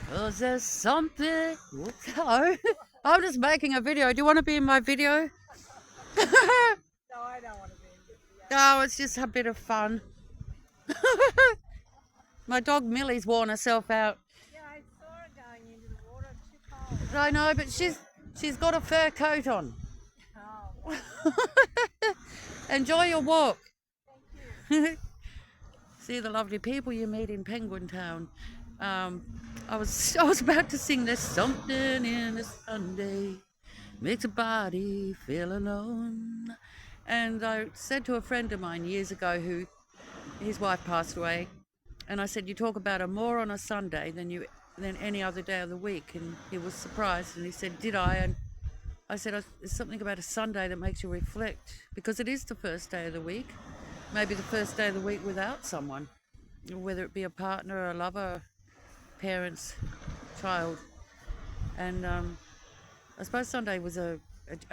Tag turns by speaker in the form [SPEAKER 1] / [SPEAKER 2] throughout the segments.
[SPEAKER 1] 'Cause there's something. Whoops, hello. I'm just making a video. Do you want to be in my video?
[SPEAKER 2] No, I don't want to be in this video.
[SPEAKER 1] Oh, it's just a bit of fun. My dog Millie's worn herself out.
[SPEAKER 2] Yeah, I saw her going into the water. It's too cold.
[SPEAKER 1] I know, but she's got a fur coat on.
[SPEAKER 2] Oh,
[SPEAKER 1] Enjoy your walk.
[SPEAKER 2] thank you.
[SPEAKER 1] See the lovely people you meet in Penguin Town. I was about to sing "There's something in a Sunday makes a body feel alone," and I said to a friend of mine years ago who his wife passed away, and I said, "You talk about her more on a Sunday than any other day of the week," and he was surprised, and he said, "Did I?" And I said, "There's something about a Sunday that makes you reflect because it is the first day of the week, maybe the first day of the week without someone, whether it be a partner, a lover, parents, child." And I suppose Sunday was a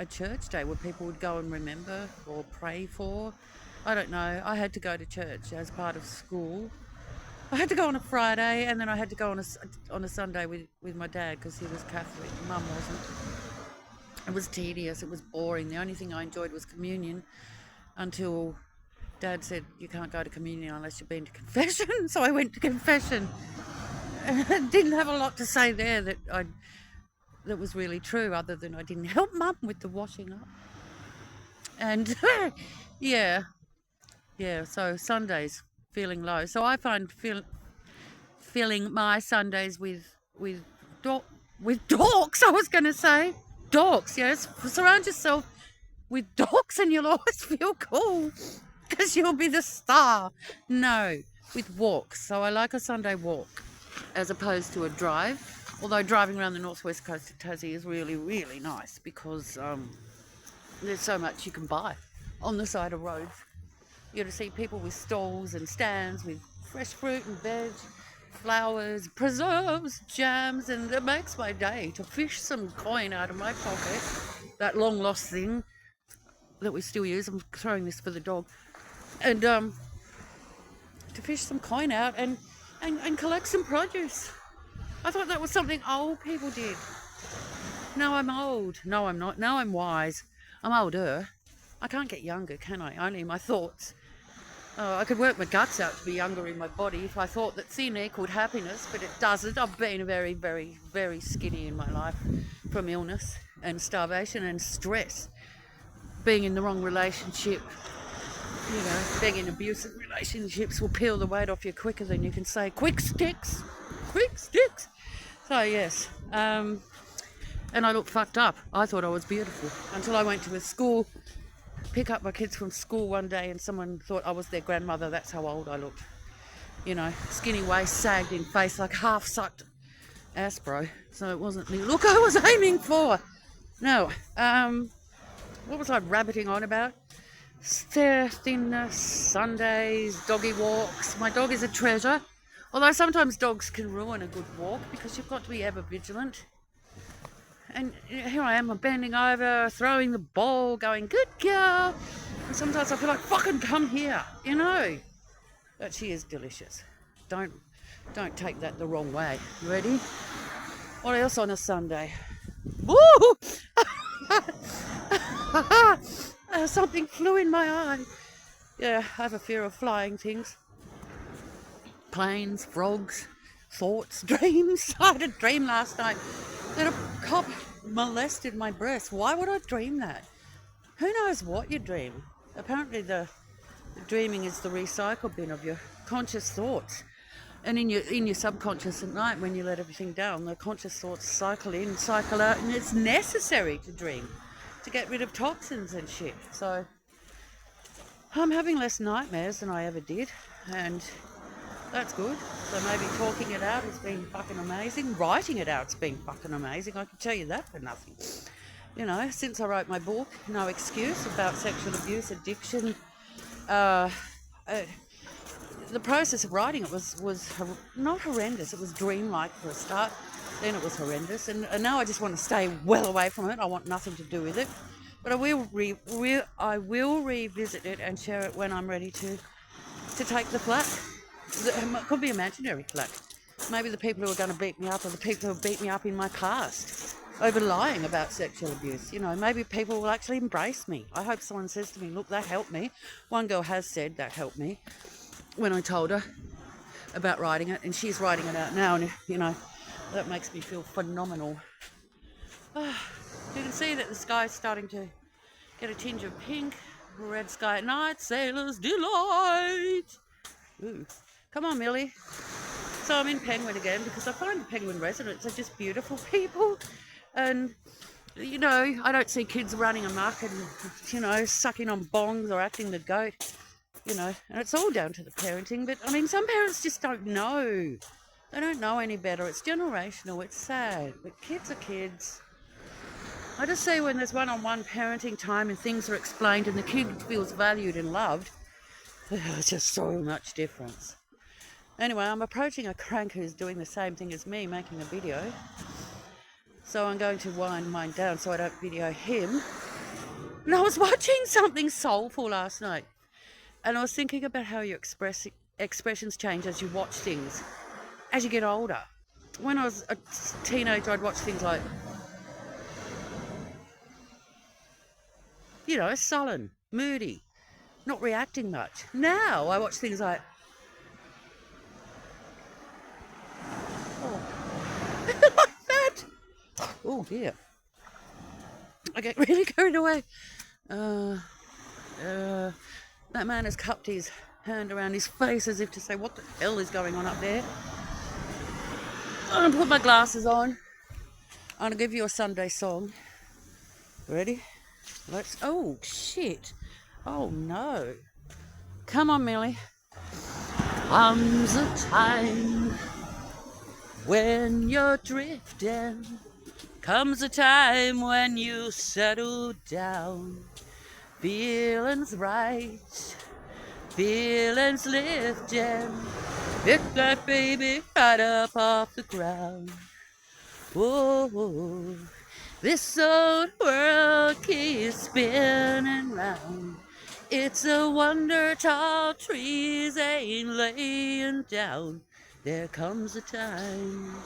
[SPEAKER 1] church day where people would go and remember or pray for. I don't know. I had to go to church as part of school. I had to go on a Friday, and then I had to go on a Sunday with my dad because he was Catholic. Mum wasn't. It was tedious. It was boring. The only thing I enjoyed was communion until Dad said you can't go to communion unless you've been to confession. So I went to confession. Didn't have a lot to say there that was really true, other than I didn't help Mum with the washing up. And yeah, So Sundays feeling low. So I find filling my Sundays with dorks. I was going to say dorks. Yes, surround yourself with dorks, and you'll always feel cool because you'll be the star. No, with walks. So I like a Sunday walk as opposed to a drive. Although driving around the northwest coast of Tassie is really, really nice because there's so much you can buy on the side of roads. You get to see people with stalls and stands with fresh fruit and veg, flowers, preserves, jams, and it makes my day to fish some coin out of my pocket, that long lost thing that we still use. I'm throwing this for the dog. And to fish some coin out and collect some produce. I thought that was something old people did. Now I'm old. No, I'm not. Now I'm wise. I'm older. I can't get younger, can I? Only in my thoughts. I could work my guts out to be younger in my body if I thought that thin equaled happiness, but it doesn't. I've been very, very, very skinny in my life from illness and starvation and stress. Being in the wrong relationship, being in abusive relationships will peel the weight off you quicker than you can say, quick sticks. So yes, and I looked fucked up. I thought I was beautiful until I went to a school, pick up my kids from school one day, and someone thought I was their grandmother. That's how old I looked. Skinny waist, sagged in face, like half sucked Aspro. So it wasn't the look I was aiming for. No, what was I rabbiting on about? Thinness, Sundays, doggy walks. My dog is a treasure. Although sometimes dogs can ruin a good walk because you've got to be ever vigilant. And here I am, I'm bending over, throwing the ball, going, good girl. And sometimes I feel like, fucking come here, But she is delicious. Don't take that the wrong way. You ready? What else on a Sunday? Woo! Something flew in my eye. Yeah, I have a fear of flying things. Planes, frogs, thoughts, dreams. I had a dream last night that a cop molested my breast. Why would I dream that? Who knows what you dream? Apparently the dreaming is the recycle bin of your conscious thoughts. And in your subconscious at night, when you let everything down, the conscious thoughts cycle in, cycle out, and it's necessary to dream to get rid of toxins and shit. So I'm having less nightmares than I ever did, and that's good. So maybe talking it out has been fucking amazing. Writing it out's been fucking amazing. I can tell you that for nothing. Since I wrote my book, No Excuse, about sexual abuse, addiction, the process of writing it was not horrendous. It was dreamlike for a start. Then it was horrendous, and now I just want to stay well away from it. I want nothing to do with it. But I will revisit it and share it when I'm ready to take the flak. It could be imaginary flak. Maybe the people who are going to beat me up are the people who beat me up in my past over lying about sexual abuse. You know, maybe people will actually embrace me. I hope someone says to me, look, that helped me. One girl has said that helped me when I told her about writing it, and she's writing it out now, and, you know, that makes me feel phenomenal. You can see that the sky's starting to get a tinge of pink. Red sky at night, sailor's delight. Ooh. Come on, Millie. So I'm in Penguin again because I find the Penguin residents are just beautiful people. And, you know, I don't see kids running amok and, you know, sucking on bongs or acting the goat, you know. And it's all down to the parenting. But, I mean, some parents just don't know. They don't know any better. It's generational. It's sad. But kids are kids. I just say when there's one-on-one parenting time and things are explained and the kid feels valued and loved, it's just so much difference. Anyway, I'm approaching a crank who's doing the same thing as me, making a video. So I'm going to wind mine down so I don't video him. And I was watching something soulful last night. And I was thinking about how your expressions change as you watch things, as you get older. When I was a teenager, I'd watch things like, you know, sullen, moody, not reacting much. Now I watch things like, like that. Oh dear. I get really carried away. That man has cupped his hand around his face as if to say, what the hell is going on up there? I'm going to put my glasses on. I'm going to give you a Sunday song. Ready? Let's. Oh, shit. Oh, no. Come on, Millie. Comes a time when you're drifting. Comes a time when you settle down. Feelings right. Feelings lifting. Pick that baby right up off the ground. Whoa. This old world keeps spinning round. It's a wonder tall trees ain't laying down. There comes a time